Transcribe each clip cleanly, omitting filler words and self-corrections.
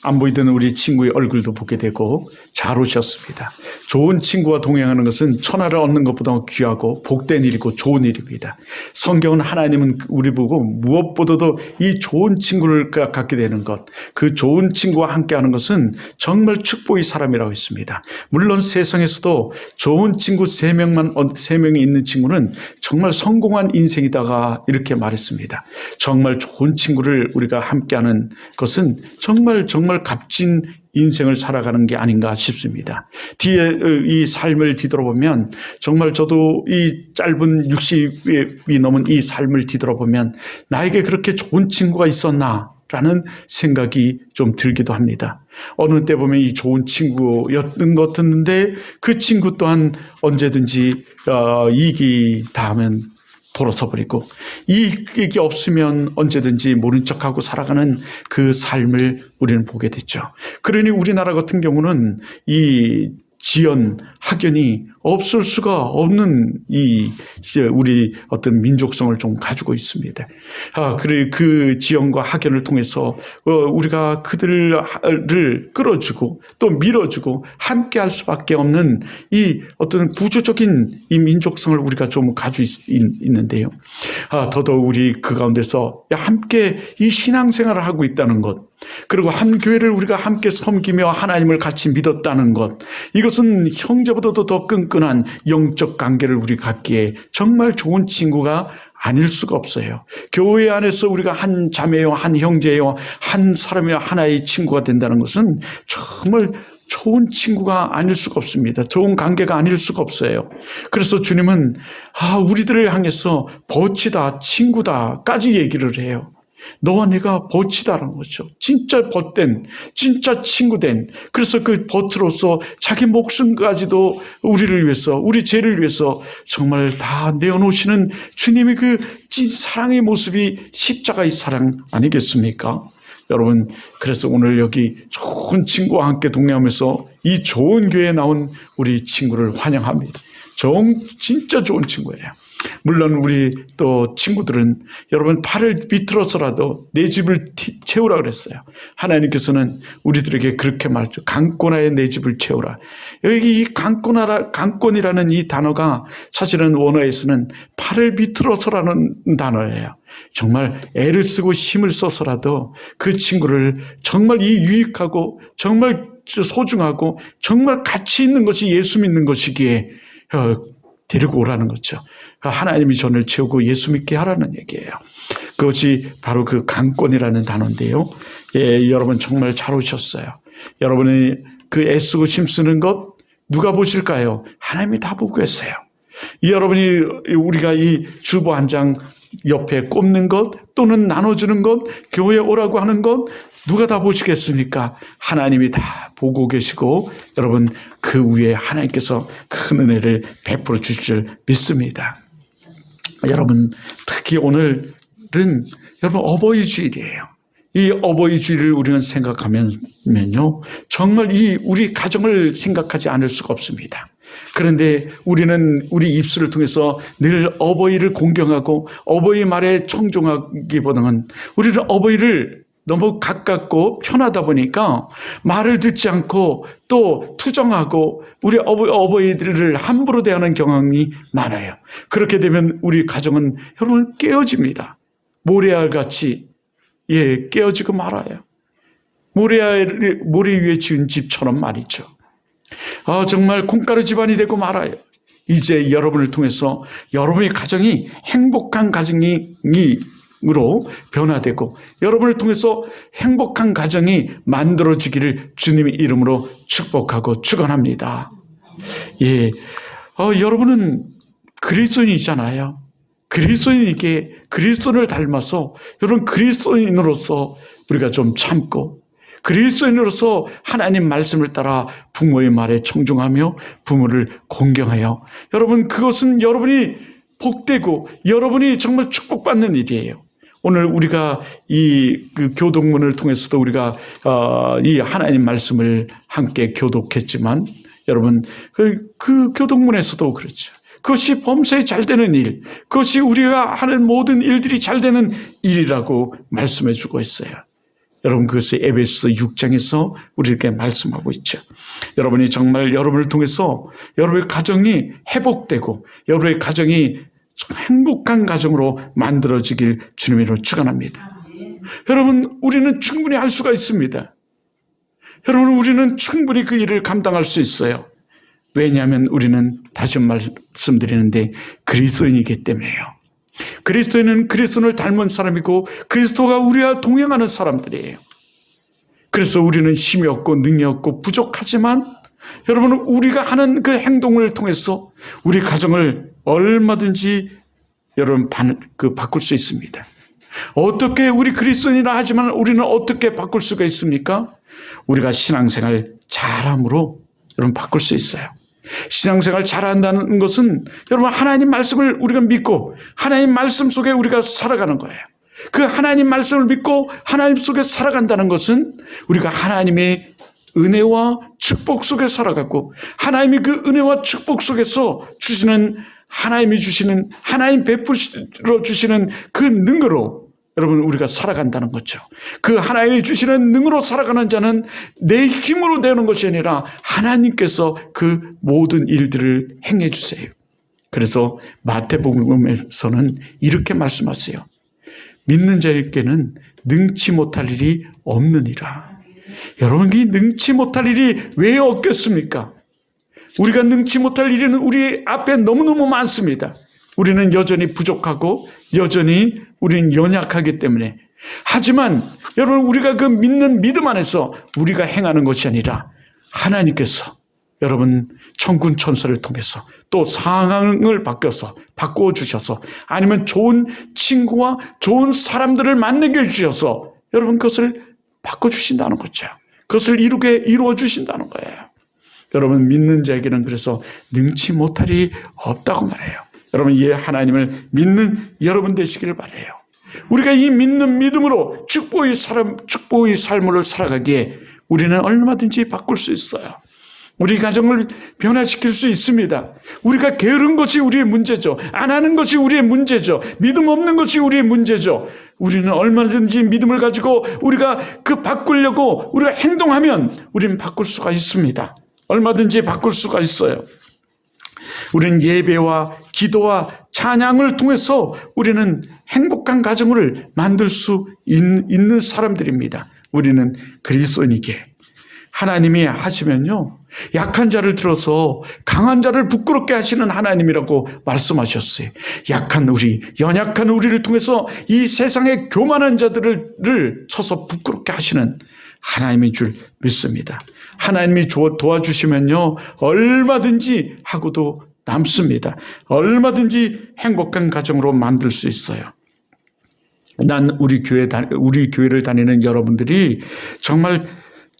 안 보이던 우리 친구의 얼굴도 보게 되고 잘 오셨습니다. 좋은 친구와 동행하는 것은 천하를 얻는 것보다 귀하고 복된 일이고 좋은 일입니다. 성경은 하나님은 우리 보고 무엇보다도 이 좋은 친구를 갖게 되는 것, 그 좋은 친구와 함께하는 것은 정말 축복의 사람이라고 했습니다. 물론 세상에서도 좋은 친구 3명이 있는 친구는 정말 성공한 인생이다가 이렇게 말했습니다. 정말 좋은 친구를 우리가 함께하는 것은 정말 값진 인생을 살아가는 게 아닌가 싶습니다. 뒤에 이 삶을 뒤돌아보면 정말 저도 이 짧은 60이 넘은 이 삶을 뒤돌아보면 나에게 그렇게 좋은 친구가 있었나? 라는 생각이 좀 들기도 합니다. 어느 때 보면 이 좋은 친구였던 것 같은데 그 친구 또한 언제든지 이익이 닿으면 돌아서 버리고 이익이 없으면 언제든지 모른 척하고 살아가는 그 삶을 우리는 보게 됐죠. 그러니 우리나라 같은 경우는 이 지연, 학연이 없을 수가 없는 우리 어떤 민족성을 좀 가지고 있습니다. 그리고 그 지연과 학연을 통해서 우리가 그들을 끌어주고 또 밀어주고 함께 할 수밖에 없는 이 어떤 구조적인 이 민족성을 우리가 좀 가지고 있는데요. 더더욱 우리 그 가운데서 함께 이 신앙생활을 하고 있다는 것, 그리고 한 교회를 우리가 함께 섬기며 하나님을 같이 믿었다는 것, 이것은 형제보다도 더 끈끈한 영적 관계를 우리 갖기에 정말 좋은 친구가 아닐 수가 없어요. 교회 안에서 우리가 한 자매요, 한 형제요, 한 사람이요, 하나의 친구가 된다는 것은 정말 좋은 친구가 아닐 수가 없습니다. 좋은 관계가 아닐 수가 없어요. 그래서 주님은 우리들을 향해서 버치다, 친구다까지 얘기를 해요. 너와 내가 버치다라는 거죠. 진짜 벗된, 진짜 친구된. 그래서 그 벗으로서 자기 목숨까지도 우리를 위해서, 우리 죄를 위해서 정말 다 내어놓으시는 주님의 그 사랑의 모습이 십자가의 사랑 아니겠습니까? 여러분, 그래서 오늘 여기 좋은 친구와 함께 동행하면서 이 좋은 교회에 나온 우리 친구를 환영합니다. 진짜 좋은 친구예요. 물론 우리 또 친구들은 여러분 팔을 비틀어서라도 내 집을 채우라 그랬어요. 하나님께서는 우리들에게 그렇게 말했죠. 강권하여 내 집을 채우라. 여기 이 강권이라는 이 단어가 사실은 원어에서는 팔을 비틀어서라는 단어예요. 정말 애를 쓰고 힘을 써서라도 그 친구를 정말 이 유익하고 정말 소중하고 정말 가치 있는 것이 예수 믿는 것이기에 데리고 오라는 거죠. 하나님이 전을 채우고 예수 믿게 하라는 얘기예요. 그것이 바로 그 강권이라는 단어인데요. 여러분 정말 잘 오셨어요. 여러분이 그 애쓰고 힘쓰는 것 누가 보실까요? 하나님이 다 보고 계세요. 여러분이 우리가 이 주보 한 장 옆에 꼽는 것 또는 나눠주는 것, 교회에 오라고 하는 것 누가 다 보시겠습니까? 하나님이 다 보고 계시고 여러분 그 위에 하나님께서 큰 은혜를 베풀어 주실 줄 믿습니다. 여러분 특히 오늘은 여러분 어버이 주일이에요. 이 어버이 주일을 우리는 생각하면요 정말 우리 가정을 생각하지 않을 수가 없습니다. 그런데 우리는 우리 입술을 통해서 늘 어버이를 공경하고 어버이 말에 청종하기보다는 우리는 어버이를 너무 가깝고 편하다 보니까 말을 듣지 않고 또 투정하고 우리 어버이들을 함부로 대하는 경향이 많아요. 그렇게 되면 우리 가정은 여러분 깨어집니다. 모래알같이 깨어지고 말아요. 모래 위에 지은 집처럼 말이죠. 정말 콩가루 집안이 되고 말아요. 이제 여러분을 통해서 여러분의 가정이 행복한 가정으로 변화되고 여러분을 통해서 행복한 가정이 만들어지기를 주님의 이름으로 축복하고 축원합니다. 여러분은 그리스도인이잖아요. 그리스도인에게 그리스도를 닮아서 여러분 그리스도인으로서 우리가 좀 참고 그리스도인으로서 하나님 말씀을 따라 부모의 말에 청종하며 부모를 공경하여 여러분 그것은 여러분이 복되고 여러분이 정말 축복받는 일이에요. 오늘 우리가 그 교독문을 통해서도 우리가 이 하나님 말씀을 함께 교독했지만 여러분 그 교독문에서도 그렇죠. 그것이 범사에 잘 되는 일, 그것이 우리가 하는 모든 일들이 잘 되는 일이라고 말씀해 주고 있어요. 여러분 그것을 에베소 6장에서 우리에게 말씀하고 있죠. 여러분이 정말 여러분을 통해서 여러분의 가정이 회복되고 여러분의 가정이 행복한 가정으로 만들어지길 주님으로 축원합니다. 여러분 우리는 충분히 할 수가 있습니다. 여러분 우리는 충분히 그 일을 감당할 수 있어요. 왜냐하면 우리는 다시 말씀드리는데 그리스도인이기 때문에요. 그리스도인은 그리스도를 닮은 사람이고 그리스도가 우리와 동행하는 사람들이에요. 그래서 우리는 힘이 없고 능력이 없고 부족하지만 여러분 우리가 하는 그 행동을 통해서 우리 가정을 얼마든지 여러분 바꿀 수 있습니다. 어떻게 우리 그리스도인이라 하지만 우리는 어떻게 바꿀 수가 있습니까? 우리가 신앙생활 잘함으로 여러분 바꿀 수 있어요. 신앙생활 잘한다는 것은 여러분 하나님 말씀을 우리가 믿고 하나님 말씀 속에 우리가 살아가는 거예요. 그 하나님 말씀을 믿고 하나님 속에 살아간다는 것은 우리가 하나님의 은혜와 축복 속에 살아가고 하나님이 그 은혜와 축복 속에서 주시는 하나님이 주시는 하나님 베풀어 주시는 그 능으로 여러분 우리가 살아간다는 거죠. 그 하나님이 주시는 능으로 살아가는 자는 내 힘으로 되는 것이 아니라 하나님께서 그 모든 일들을 행해 주세요. 그래서 마태복음에서는 이렇게 말씀하세요. 믿는 자에게는 능치 못할 일이 없느니라. 여러분 이 능치 못할 일이 왜 없겠습니까? 우리가 능치 못할 일은 우리 앞에 너무너무 많습니다. 우리는 여전히 부족하고 여전히 우리는 연약하기 때문에. 하지만 여러분 우리가 그 믿는 믿음 안에서 우리가 행하는 것이 아니라 하나님께서 여러분 천군 천사를 통해서 또 상황을 바꾸어 주셔서 아니면 좋은 친구와 좋은 사람들을 만나게 해주셔서 여러분 그것을 바꿔주신다는 거죠. 그것을 이루어 주신다는 거예요. 여러분 믿는 자에게는 그래서 능치 못할 일이 없다고 말해요. 여러분 이 하나님을 믿는 여러분 되시기를 바라요. 우리가 이 믿는 믿음으로 축복의 삶을 살아가기에 우리는 얼마든지 바꿀 수 있어요. 우리 가정을 변화시킬 수 있습니다. 우리가 게으른 것이 우리의 문제죠. 안 하는 것이 우리의 문제죠. 믿음 없는 것이 우리의 문제죠. 우리는 얼마든지 믿음을 가지고 우리가 그 바꾸려고 우리가 행동하면 우리는 바꿀 수가 있습니다. 얼마든지 바꿀 수가 있어요. 우리는 예배와 기도와 찬양을 통해서 우리는 행복한 가정을 만들 수 있는 사람들입니다. 우리는 그리스도인이기에 하나님이 하시면요. 약한 자를 들어서 강한 자를 부끄럽게 하시는 하나님이라고 말씀하셨어요. 연약한 우리를 통해서 이 세상의 교만한 자들을 쳐서 부끄럽게 하시는 하나님인 줄 믿습니다. 하나님이 도와주시면요. 얼마든지 하고도 남습니다. 얼마든지 행복한 가정으로 만들 수 있어요. 난 우리 교회를 다니는 여러분들이 정말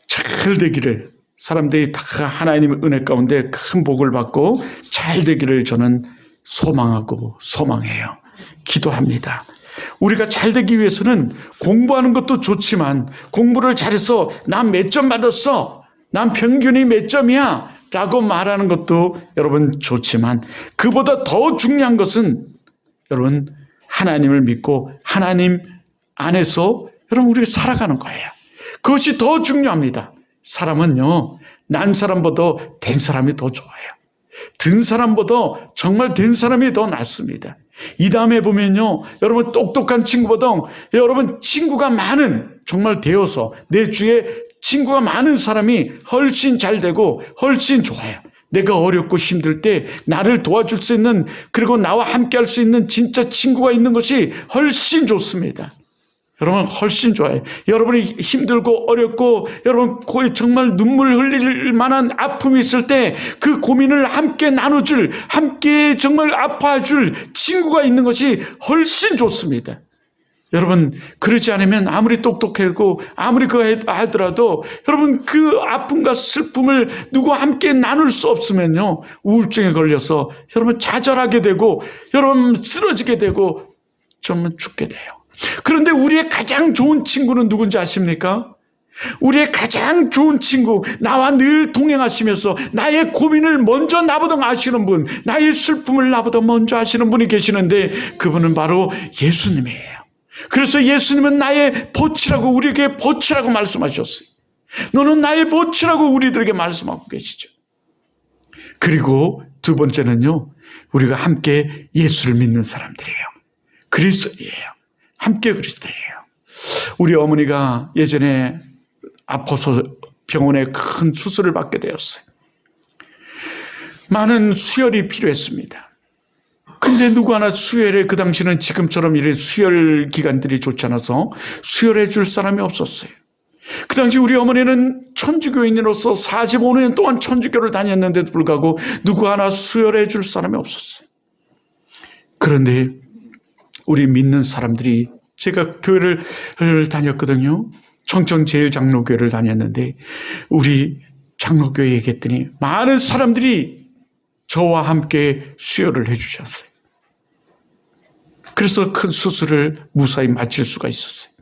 잘 되기를, 사람들이 다 하나님의 은혜 가운데 큰 복을 받고 잘 되기를 저는 소망해요. 기도합니다. 우리가 잘 되기 위해서는 공부하는 것도 좋지만 공부를 잘해서 난 몇 점 받았어, 난 평균이 몇 점이야 라고 말하는 것도 여러분 좋지만 그보다 더 중요한 것은 여러분 하나님을 믿고 하나님 안에서 여러분 우리가 살아가는 거예요. 그것이 더 중요합니다. 사람은요, 난 사람보다 된 사람이 더 좋아요. 든 사람보다 정말 된 사람이 더 낫습니다. 이 다음에 보면요, 여러분 똑똑한 친구보다 여러분 친구가 많은, 정말 되어서 내 주위에 친구가 많은 사람이 훨씬 잘 되고 훨씬 좋아요. 내가 어렵고 힘들 때 나를 도와줄 수 있는, 그리고 나와 함께 할 수 있는 진짜 친구가 있는 것이 훨씬 좋습니다. 여러분 훨씬 좋아요. 여러분이 힘들고 어렵고 여러분 거의 정말 눈물 흘릴 만한 아픔이 있을 때 그 고민을 함께 나눠줄, 함께 정말 아파줄 친구가 있는 것이 훨씬 좋습니다. 여러분 그러지 않으면 아무리 똑똑하고 아무리 하더라도 여러분 그 아픔과 슬픔을 누구와 함께 나눌 수 없으면요, 우울증에 걸려서 여러분 좌절하게 되고 여러분 쓰러지게 되고 정말 죽게 돼요. 그런데 우리의 가장 좋은 친구는 누군지 아십니까? 우리의 가장 좋은 친구, 나와 늘 동행하시면서 나의 고민을 먼저 나보다 아시는 분, 나의 슬픔을 나보다 먼저 아시는 분이 계시는데 그분은 바로 예수님이에요. 그래서 예수님은 나의 보치라고 우리에게 보치라고 말씀하셨어요. 너는 나의 보치라고 우리들에게 말씀하고 계시죠. 그리고 두 번째는요, 우리가 함께 예수를 믿는 사람들이에요. 그리스도예요. 함께 그리스도예요. 우리 어머니가 예전에 아파서 병원에 큰 수술을 받게 되었어요. 많은 수혈이 필요했습니다. 근데 누구 하나 수혈에, 그 당시는 지금처럼 이런 수혈 기관들이 좋지 않아서 수혈해 줄 사람이 없었어요. 그 당시 우리 어머니는 천주교인으로서 45년 동안 천주교를 다녔는데도 불구하고 누구 하나 수혈해 줄 사람이 없었어요. 그런데 우리 믿는 사람들이, 제가 교회를 다녔거든요. 청천제일장로교회를 다녔는데 우리 장로교회에 얘기했더니 많은 사람들이 저와 함께 수혈을 해 주셨어요. 그래서 큰 수술을 무사히 마칠 수가 있었어요.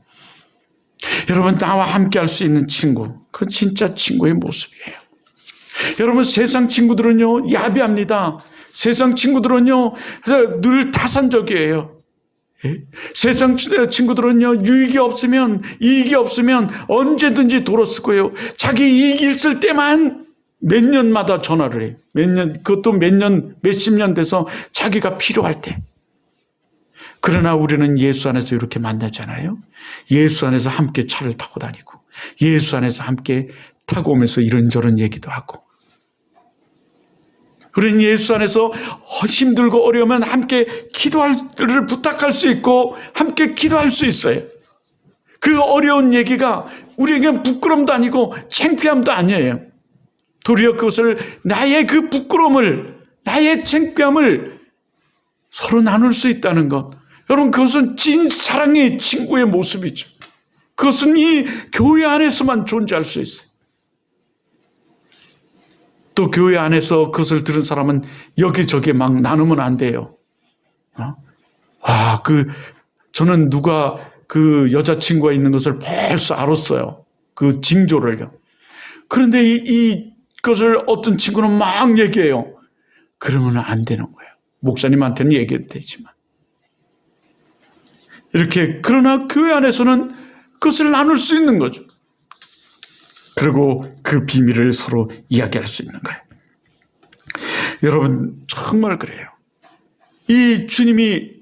여러분, 나와 함께 할 수 있는 친구, 그건 진짜 친구의 모습이에요. 여러분, 세상 친구들은요, 야비합니다. 세상 친구들은요, 늘 타산적이에요. 세상 친구들은요, 유익이 없으면, 이익이 없으면 언제든지 돌아서고요, 자기 이익이 있을 때만 몇 년마다 전화를 해요. 몇 년, 그것도 몇 년, 몇십 년 돼서 자기가 필요할 때. 그러나 우리는 예수 안에서 이렇게 만나잖아요. 예수 안에서 함께 차를 타고 다니고, 예수 안에서 함께 타고 오면서 이런저런 얘기도 하고, 우리는 예수 안에서 힘들고 어려우면 함께 기도를 부탁할 수 있고 함께 기도할 수 있어요. 그 어려운 얘기가 우리에게는 부끄럼도 아니고 창피함도 아니에요. 도리어 그것을, 나의 그 부끄러움을, 나의 창피함을 서로 나눌 수 있다는 것, 여러분, 그것은 진 사랑의 친구의 모습이죠. 그것은 이 교회 안에서만 존재할 수 있어요. 또 교회 안에서 그것을 들은 사람은 여기저기 막 나누면 안 돼요. 저는 누가 그 여자친구가 있는 것을 벌써 알았어요. 그 징조를요. 그런데 이것을 어떤 친구는 막 얘기해요. 그러면 안 되는 거예요. 목사님한테는 얘기해도 되지만. 이렇게, 그러나 교회 안에서는 그것을 나눌 수 있는 거죠. 그리고 그 비밀을 서로 이야기할 수 있는 거예요. 여러분, 정말 그래요. 이 주님이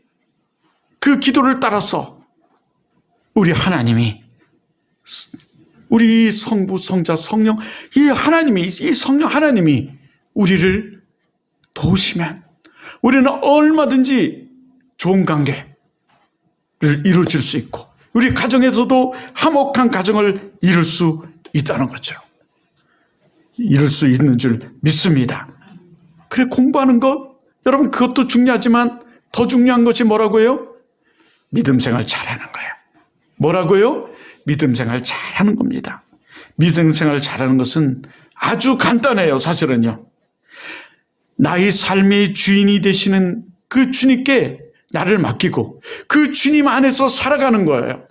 그 기도를 따라서 우리 하나님이, 우리 성부, 성자, 성령, 이 성령 하나님이 우리를 도우시면 우리는 얼마든지 좋은 관계를 이루어질 수 있고, 우리 가정에서도 화목한 가정을 이룰 수 있다는 거죠. 이룰 수 있는 줄 믿습니다. 그래, 공부하는 것, 여러분, 그것도 중요하지만 더 중요한 것이 뭐라고요? 믿음 생활 잘하는 거예요. 뭐라고요? 믿음 생활 잘하는 겁니다. 믿음 생활 잘하는 것은 아주 간단해요, 사실은요. 나의 삶의 주인이 되시는 그 주님께 나를 맡기고 그 주님 안에서 살아가는 거예요.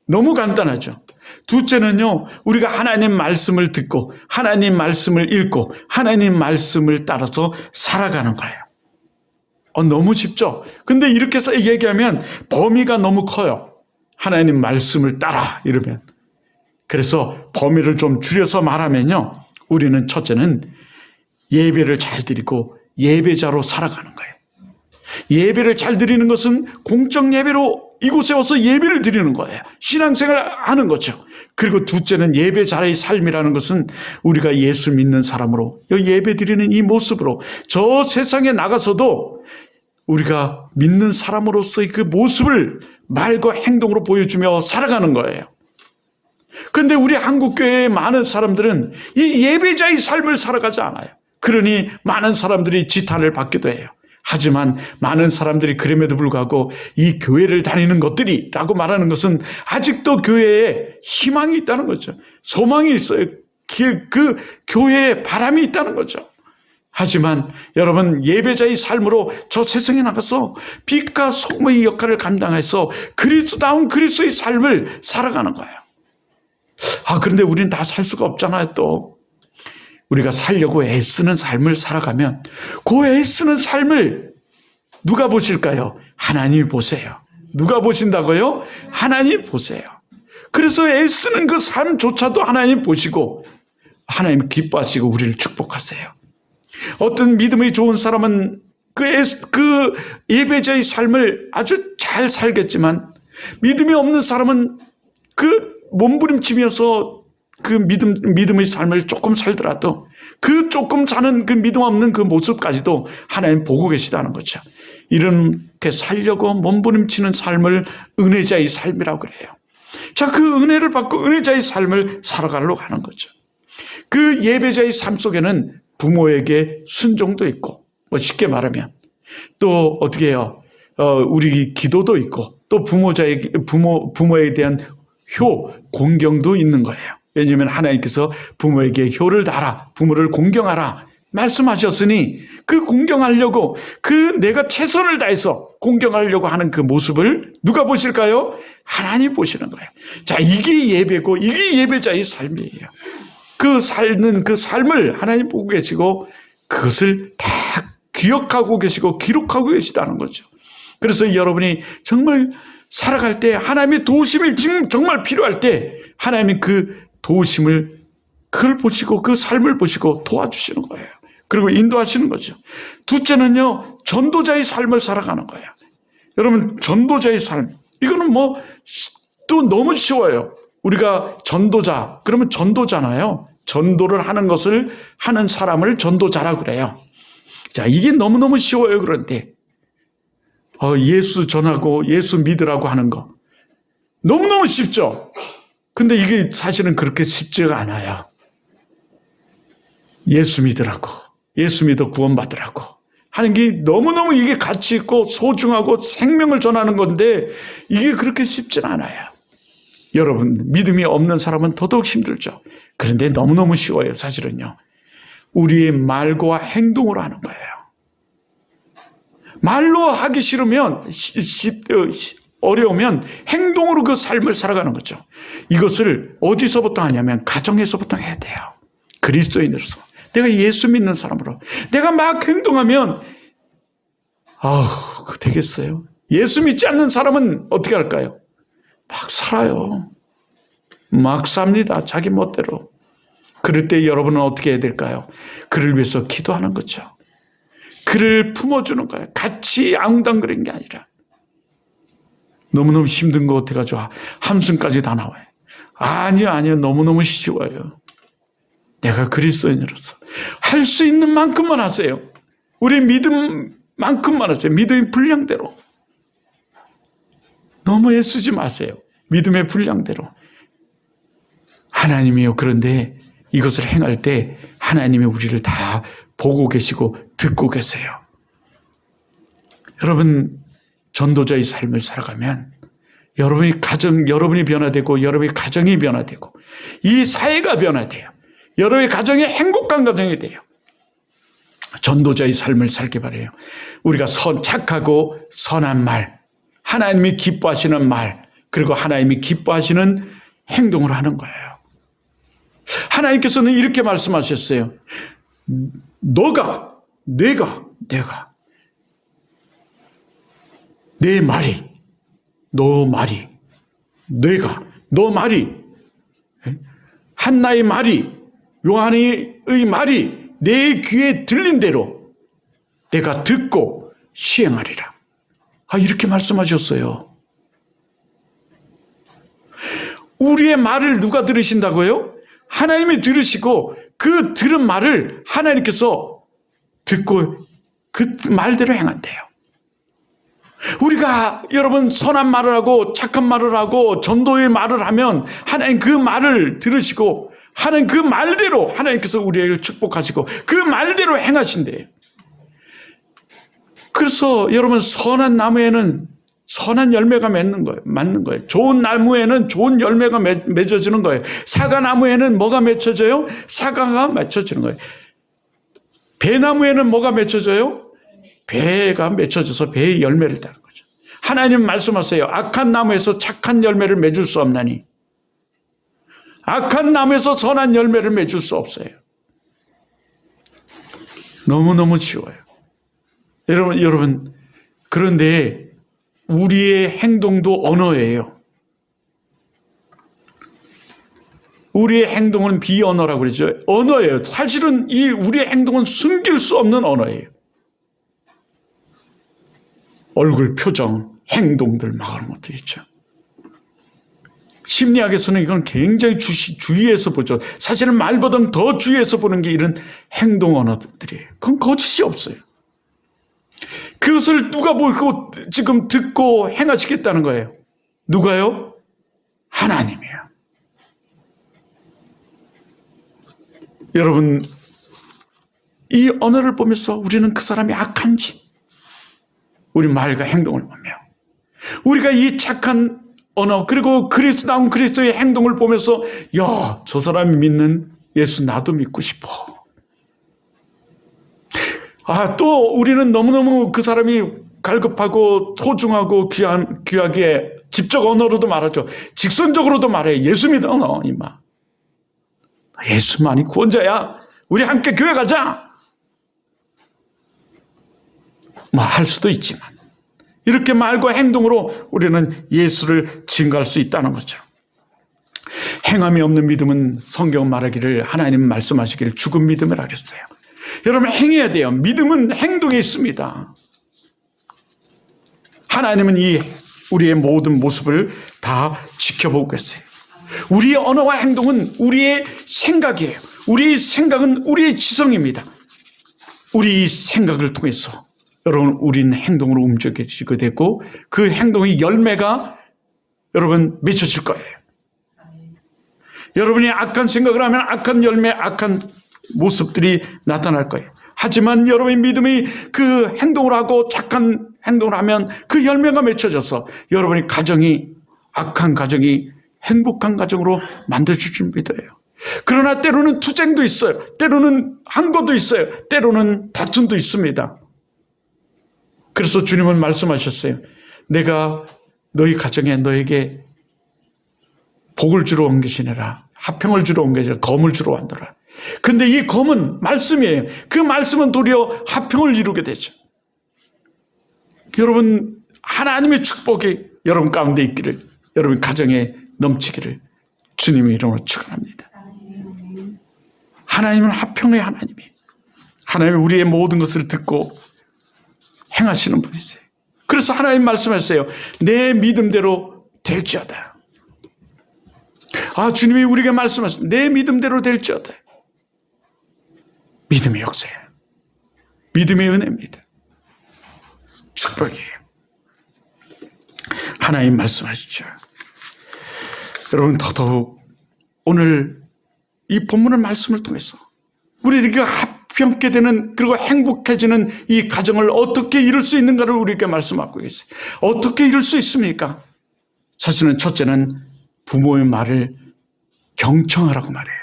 너무 간단하죠. 둘째는요, 우리가 하나님 말씀을 듣고 하나님 말씀을 읽고 하나님 말씀을 따라서 살아가는 거예요. 너무 쉽죠? 근데 이렇게 얘기하면 범위가 너무 커요. 하나님 말씀을 따라 이러면. 그래서 범위를 좀 줄여서 말하면요, 우리는 첫째는 예배를 잘 드리고 예배자로 살아가는 거예요. 예배를 잘 드리는 것은 공적 예배로 이곳에 와서 예배를 드리는 거예요. 신앙생활을 하는 거죠. 그리고 둘째는 예배자의 삶이라는 것은 우리가 예수 믿는 사람으로 예배 드리는 이 모습으로 저 세상에 나가서도 우리가 믿는 사람으로서의 그 모습을 말과 행동으로 보여주며 살아가는 거예요. 그런데 우리 한국교회의 많은 사람들은 이 예배자의 삶을 살아가지 않아요. 그러니 많은 사람들이 지탄을 받기도 해요. 하지만 많은 사람들이 그럼에도 불구하고 이 교회를 다니는 것들이 라고 말하는 것은 아직도 교회에 희망이 있다는 거죠. 소망이 있어요. 그 교회에 바람이 있다는 거죠. 하지만 여러분, 예배자의 삶으로 저 세상에 나가서 빛과 소금의 역할을 감당해서 그리스도다운 그리스도의 삶을 살아가는 거예요. 그런데 우리는 다 살 수가 없잖아요. 또 우리가 살려고 애쓰는 삶을 살아가면 그 애쓰는 삶을 누가 보실까요? 하나님이 보세요. 누가 보신다고요? 하나님 보세요. 그래서 애쓰는 그 삶조차도 하나님 보시고 하나님 기뻐하시고 우리를 축복하세요. 어떤 믿음이 좋은 사람은 그 예배자의 삶을 아주 잘 살겠지만 믿음이 없는 사람은 그 몸부림치면서 그 믿음의 삶을 조금 살더라도 그 조금 사는 그 믿음 없는 그 모습까지도 하나님 보고 계시다는 거죠. 이렇게 살려고 몸부림치는 삶을 은혜자의 삶이라고 그래요. 자, 그 은혜를 받고 은혜자의 삶을 살아가려고 하는 거죠. 그 예배자의 삶 속에는 부모에게 순종도 있고, 뭐 쉽게 말하면 또 어떻게 해요? 우리 기도도 있고, 또 부모에 대한 공경도 있는 거예요. 왜냐하면 하나님께서 부모에게 효를 다하라, 부모를 공경하라 말씀하셨으니 그 공경하려고 내가 최선을 다해서 공경하려고 하는 그 모습을 누가 보실까요? 하나님 보시는 거예요. 자, 이게 예배고 이게 예배자의 삶이에요. 그 삶은 그 삶을 하나님 보고 계시고 그것을 다 기억하고 계시고 기록하고 계시다는 거죠. 그래서 여러분이 정말 살아갈 때 하나님의 도우심이 지금 정말 필요할 때 하나님이 그 도우심을 그걸 보시고 그 삶을 보시고 도와주시는 거예요. 그리고 인도하시는 거죠. 둘째는요, 전도자의 삶을 살아가는 거예요. 여러분, 전도자의 삶, 이거는 뭐 또 너무 쉬워요. 우리가 전도자, 그러면 전도잖아요. 전도를 하는 것을 하는 사람을 전도자라고 그래요. 자, 이게 너무너무 쉬워요. 그런데 예수 전하고 예수 믿으라고 하는 거 너무너무 쉽죠. 근데 이게 사실은 그렇게 쉽지가 않아요. 예수 믿으라고, 예수 믿어 구원받으라고 하는 게 너무너무 이게 가치 있고 소중하고 생명을 전하는 건데 이게 그렇게 쉽진 않아요. 여러분, 믿음이 없는 사람은 더더욱 힘들죠. 그런데 너무너무 쉬워요. 사실은요. 우리의 말과 행동으로 하는 거예요. 말로 하기 싫으면 어려우면 행동으로 그 삶을 살아가는 거죠. 이것을 어디서부터 하냐면 가정에서부터 해야 돼요. 그리스도인으로서 내가 예수 믿는 사람으로 내가 막 행동하면 되겠어요? 예수 믿지 않는 사람은 어떻게 할까요? 막 살아요. 막 삽니다. 자기 멋대로. 그럴 때 여러분은 어떻게 해야 될까요? 그를 위해서 기도하는 거죠. 그를 품어주는 거예요. 같이 앙당거리는 게 아니라. 너무너무 힘든 거 같아가지고 함성까지 다 나와요. 아니요. 너무너무 쉬워요. 내가 그리스도인으로서 할 수 있는 만큼만 하세요. 우리 믿음만큼만 하세요. 믿음의 분량대로. 너무 애쓰지 마세요. 믿음의 분량대로. 하나님이요. 그런데 이것을 행할 때 하나님이 우리를 다 보고 계시고 듣고 계세요. 여러분, 전도자의 삶을 살아가면 여러분이 변화되고 여러분의 가정이 변화되고 이 사회가 변화돼요. 여러분의 가정이 행복한 가정이 돼요. 전도자의 삶을 살기 바라요. 우리가 착하고 선한 말, 하나님이 기뻐하시는 말, 그리고 하나님이 기뻐하시는 행동을 하는 거예요. 하나님께서는 이렇게 말씀하셨어요. 내가 내 말이, 너 말이, 너 말이, 한나의 말이, 요한의 말이 내 귀에 들린 대로 내가 듣고 시행하리라. 이렇게 말씀하셨어요. 우리의 말을 누가 들으신다고요? 하나님이 들으시고 그 들은 말을 하나님께서 듣고 그 말대로 행한대요. 우리가 여러분 선한 말을 하고 착한 말을 하고 전도의 말을 하면 하나님 그 말을 들으시고 하나님 그 말대로 하나님께서 우리를 축복하시고 그 말대로 행하신대요. 그래서 여러분 선한 나무에는 선한 열매가 맞는 거예요. 좋은 나무에는 좋은 열매가 맺어지는 거예요. 사과나무에는 뭐가 맺혀져요? 사과가 맺혀지는 거예요. 배나무에는 뭐가 맺혀져요? 배가 맺혀져서 배의 열매를 따는 거죠. 하나님 말씀하세요. 악한 나무에서 착한 열매를 맺을 수 없나니 악한 나무에서 선한 열매를 맺을 수 없어요. 너무너무 쉬워요. 여러분 그런데 우리의 행동도 언어예요. 우리의 행동은 비언어라고 그러죠. 언어예요. 사실은 이 우리의 행동은 숨길 수 없는 언어예요. 얼굴 표정, 행동들 막 하는 것도 있죠. 심리학에서는 이건 굉장히 주의해서 보죠. 사실은 말보다는 더 주의해서 보는 게 이런 행동 언어들이에요. 그건 거짓이 없어요. 그것을 누가 보고 지금 듣고 행하시겠다는 거예요. 누가요? 하나님이에요. 여러분, 이 언어를 보면서 우리는 그 사람이 악한지, 우리 말과 행동을 보며, 우리가 이 착한 언어, 그리고 나온 그리스도의 행동을 보면서, 야, 저 사람이 믿는 예수 나도 믿고 싶어. 또 우리는 너무너무 그 사람이 갈급하고 소중하고 귀하게 직접 언어로도 말하죠. 직선적으로도 말해. 예수 믿어, 너, 임마. 예수만이 구원자야. 우리 함께 교회 가자. 할 수도 있지만 이렇게 말과 행동으로 우리는 예수를 증거할 수 있다는 거죠. 행함이 없는 믿음은 성경 말하기를, 하나님 말씀하시기를 죽은 믿음이라 그랬어요. 여러분, 행해야 돼요. 믿음은 행동에 있습니다. 하나님은 우리의 모든 모습을 다 지켜보고 계세요. 우리의 언어와 행동은 우리의 생각이에요. 우리의 생각은 우리의 지성입니다. 우리 생각을 통해서 여러분, 우리는 행동으로 움직여지게 되고 그 행동의 열매가 여러분 맺혀질 거예요. 여러분이 악한 생각을 하면 악한 열매, 악한 모습들이 나타날 거예요. 하지만 여러분의 믿음이 그 행동을 하고 착한 행동을 하면 그 열매가 맺혀져서 여러분의 가정이, 악한 가정이 행복한 가정으로 만들어줄 믿어요. 그러나 때로는 투쟁도 있어요. 때로는 항거도 있어요. 때로는 다툼도 있습니다. 그래서 주님은 말씀하셨어요. 내가 너희 가정에 너에게 복을 주러 온 것이 아니라 화평을 주러 온 것이 아니라 검을 주러 왔노라. 근데 이 검은 말씀이에요. 그 말씀은 도리어 화평을 이루게 되죠. 여러분, 하나님의 축복이 여러분 가운데 있기를, 여러분 가정에 넘치기를 주님의 이름으로 축원합니다. 하나님은 화평의 하나님이에요. 하나님은 우리의 모든 것을 듣고 행하시는 분이세요. 그래서 하나님 말씀하세요. 내 믿음대로 될지어다. 주님이 우리에게 말씀하셨어요. 내 믿음대로 될지어다. 믿음의 역사예요. 믿음의 은혜입니다. 축복이에요. 하나님 말씀하시죠. 여러분, 더더욱 오늘 이 본문의 말씀을 통해서 우리에게 화평케 되는, 그리고 행복해지는 이 가정을 어떻게 이룰 수 있는가를 우리에게 말씀하고 계세요. 어떻게 이룰 수 있습니까? 사실은 첫째는 부모의 말을 경청하라고 말해요.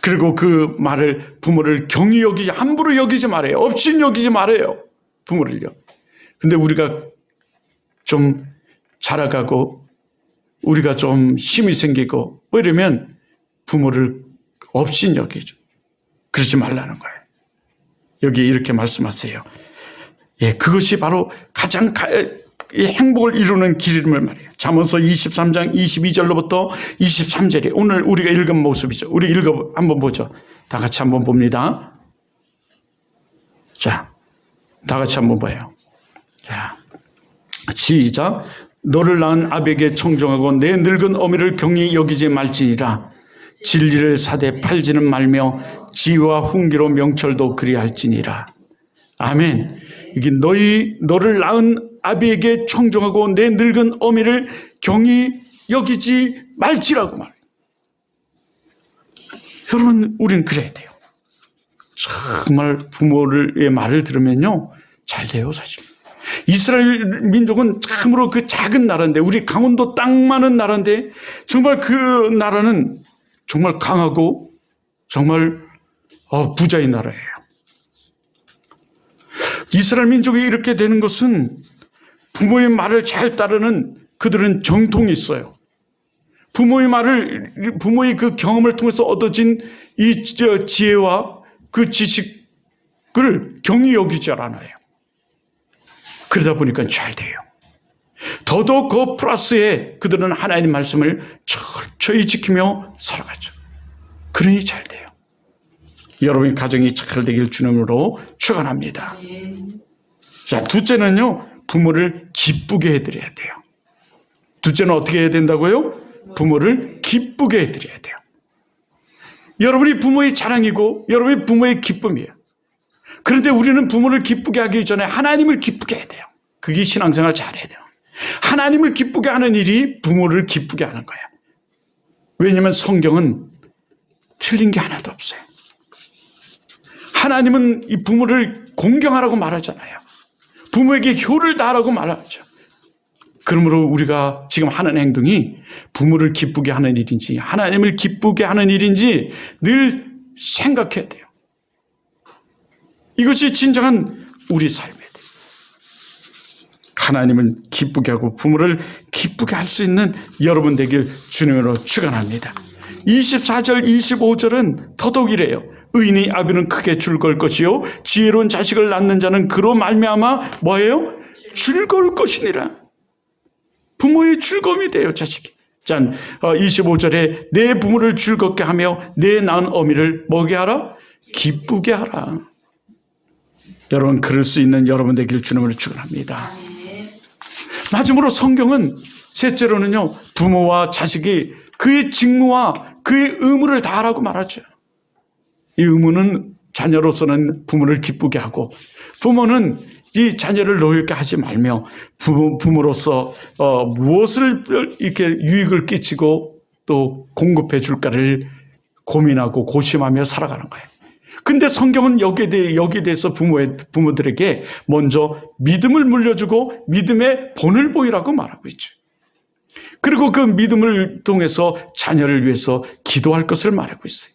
그리고 그 말을, 부모를 경히 여기지, 함부로 여기지 말아요. 없인 여기지 말아요. 부모를요. 근데 우리가 좀 자라가고 우리가 좀 힘이 생기고 이러면 부모를 없인 여기죠. 그러지 말라는 거예요. 여기 이렇게 말씀하세요. 그것이 바로 가장 행복을 이루는 길임을 말이에요. 잠언서 23장 22절로부터 23절이 오늘 우리가 읽은 모습이죠. 우리 한번 보죠. 다 같이 한번 봅니다. 자, 다 같이 한번 봐요. 자, 시작. 너를 낳은 아비에게 청종하고 내 늙은 어미를 경히 여기지 말지니라. 진리를 사대 팔지는 말며 지혜와 훈계로 명철도 그리할지니라. 아멘. 이게 너를 낳은 아비에게 청종하고 내 늙은 어미를 경히 여기지 말지라고 말해요. 여러분, 우리는 그래야 돼요. 정말 부모의 말을 들으면요, 잘 돼요, 사실. 이스라엘 민족은 참으로 그 작은 나라인데, 우리 강원도 땅 많은 나라인데, 정말 그 나라는 정말 강하고 정말 부자의 나라예요. 이스라엘 민족이 이렇게 되는 것은 부모의 말을 잘 따르는, 그들은 정통이 있어요. 부모의 그 경험을 통해서 얻어진 이 지혜와 그 지식을 경히 여기지 않아요. 그러다 보니까 잘 돼요. 더더욱 그 플러스에 그들은 하나님 말씀을 철저히 지키며 살아가죠. 그러니 잘 돼요. 여러분의 가정이 잘 되길 주님으로 축원합니다. 자, 둘째는요, 부모를 기쁘게 해드려야 돼요. 둘째는 어떻게 해야 된다고요? 부모를 기쁘게 해드려야 돼요. 여러분이 부모의 자랑이고 여러분이 부모의 기쁨이에요. 그런데 우리는 부모를 기쁘게 하기 전에 하나님을 기쁘게 해야 돼요. 그게 신앙생활 잘해야 돼요. 하나님을 기쁘게 하는 일이 부모를 기쁘게 하는 거예요. 왜냐하면 성경은 틀린 게 하나도 없어요. 하나님은 이 부모를 공경하라고 말하잖아요. 부모에게 효를 다하라고 말하죠. 그러므로 우리가 지금 하는 행동이 부모를 기쁘게 하는 일인지 하나님을 기쁘게 하는 일인지 늘 생각해야 돼요. 이것이 진정한 우리 삶이에요. 하나님을 기쁘게 하고 부모를 기쁘게 할 수 있는 여러분 되길 주님으로 축원합니다. 24절 25절은 더더욱 이래요. 의인의 아비는 크게 즐거울 것이요 지혜로운 자식을 낳는 자는 그로 말미암아 뭐예요? 즐거울 것이니라. 부모의 즐거움이 돼요, 자식이. 짠, 25절에 내 부모를 즐겁게 하며 내 낳은 어미를 뭐게 하라? 기쁘게 하라. 여러분, 그럴 수 있는 여러분 되길 주님으로 축원합니다. 마지막으로 성경은 셋째로는요, 부모와 자식이 그의 직무와 그의 의무를 다하라고 말하죠. 이 의무는 자녀로서는 부모를 기쁘게 하고, 부모는 이 자녀를 노엽게 하지 말며 부모로서 무엇을 이렇게 유익을 끼치고 또 공급해 줄까를 고민하고 고심하며 살아가는 거예요. 근데 성경은 여기에 대해서 부모들에게 먼저 믿음을 물려주고 믿음의 본을 보이라고 말하고 있죠. 그리고 그 믿음을 통해서 자녀를 위해서 기도할 것을 말하고 있어요.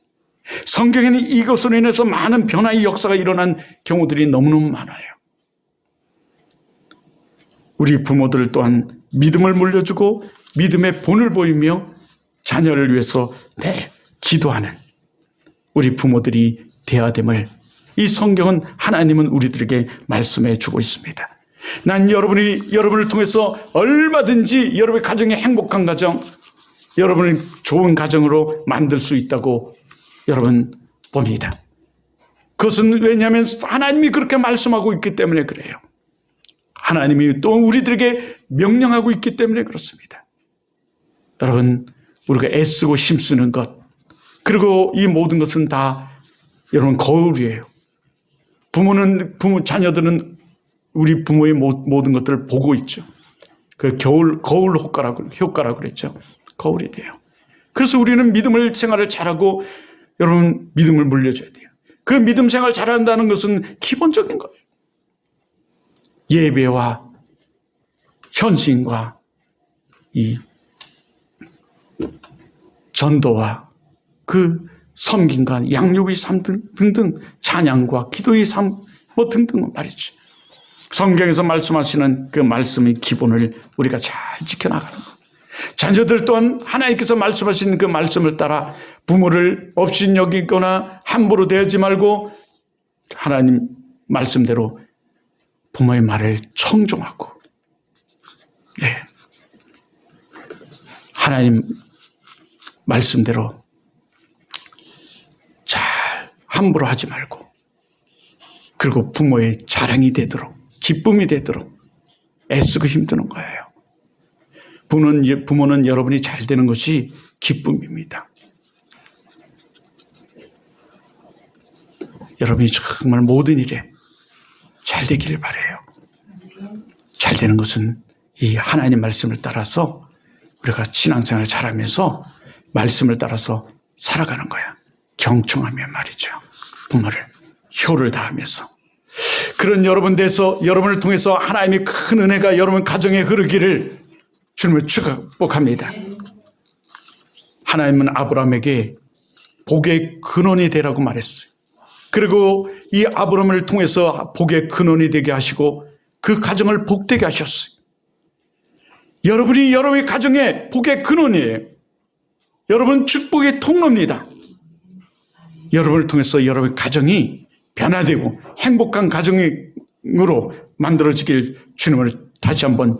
성경에는 이것으로 인해서 많은 변화의 역사가 일어난 경우들이 너무너무 많아요. 우리 부모들 또한 믿음을 물려주고 믿음의 본을 보이며 자녀를 위해서 늘 기도하는 우리 부모들이 되어야 됨을 이 성경은 하나님은 우리들에게 말씀해 주고 있습니다. 난 여러분을 통해서 얼마든지 여러분의 가정이 행복한 가정, 여러분을 좋은 가정으로 만들 수 있다고 여러분 봅니다. 그것은 왜냐하면 하나님이 그렇게 말씀하고 있기 때문에 그래요. 하나님이 또 우리들에게 명령하고 있기 때문에 그렇습니다. 여러분, 우리가 애쓰고 힘쓰는 것, 그리고 이 모든 것은 다 여러분 거울이에요. 자녀들은 우리 부모의 모든 것들을 보고 있죠. 그 거울 효과라고 그랬죠. 거울이 돼요. 그래서 우리는 믿음을 생활을 잘하고 여러분 믿음을 물려줘야 돼요. 그 믿음 생활 잘한다는 것은 기본적인 거예요. 예배와 헌신과 이 전도와 그 섬김과 양육의 삶 등등 찬양과 기도의 삶 뭐 등등 말이죠. 성경에서 말씀하시는 그 말씀의 기본을 우리가 잘 지켜나가는 것. 자녀들 또한 하나님께서 말씀하신 그 말씀을 따라 부모를 업신여기거나 함부로 대하지 말고 하나님 말씀대로 부모의 말을 청종하고, 네, 하나님 말씀대로 잘 함부로 하지 말고, 그리고 부모의 자랑이 되도록, 기쁨이 되도록 애쓰고 힘드는 거예요. 부모는 여러분이 잘 되는 것이 기쁨입니다. 여러분이 정말 모든 일에 잘 되기를 바라요. 잘 되는 것은 이 하나님 말씀을 따라서 우리가 신앙생활을 잘하면서 말씀을 따라서 살아가는 거야. 경청하며 말이죠. 부모를 효를 다하면서. 그런 여러분 돼서 여러분을 통해서 하나님의 큰 은혜가 여러분 가정에 흐르기를 주님을 축복합니다. 하나님은 아브라함에게 복의 근원이 되라고 말했어요. 그리고 이 아브라함을 통해서 복의 근원이 되게 하시고 그 가정을 복되게 하셨어요. 여러분이 여러분의 가정의 복의 근원이에요. 여러분 축복의 통로입니다. 여러분을 통해서 여러분의 가정이 변화되고 행복한 가정이 만들어지길 주님을 다시 한번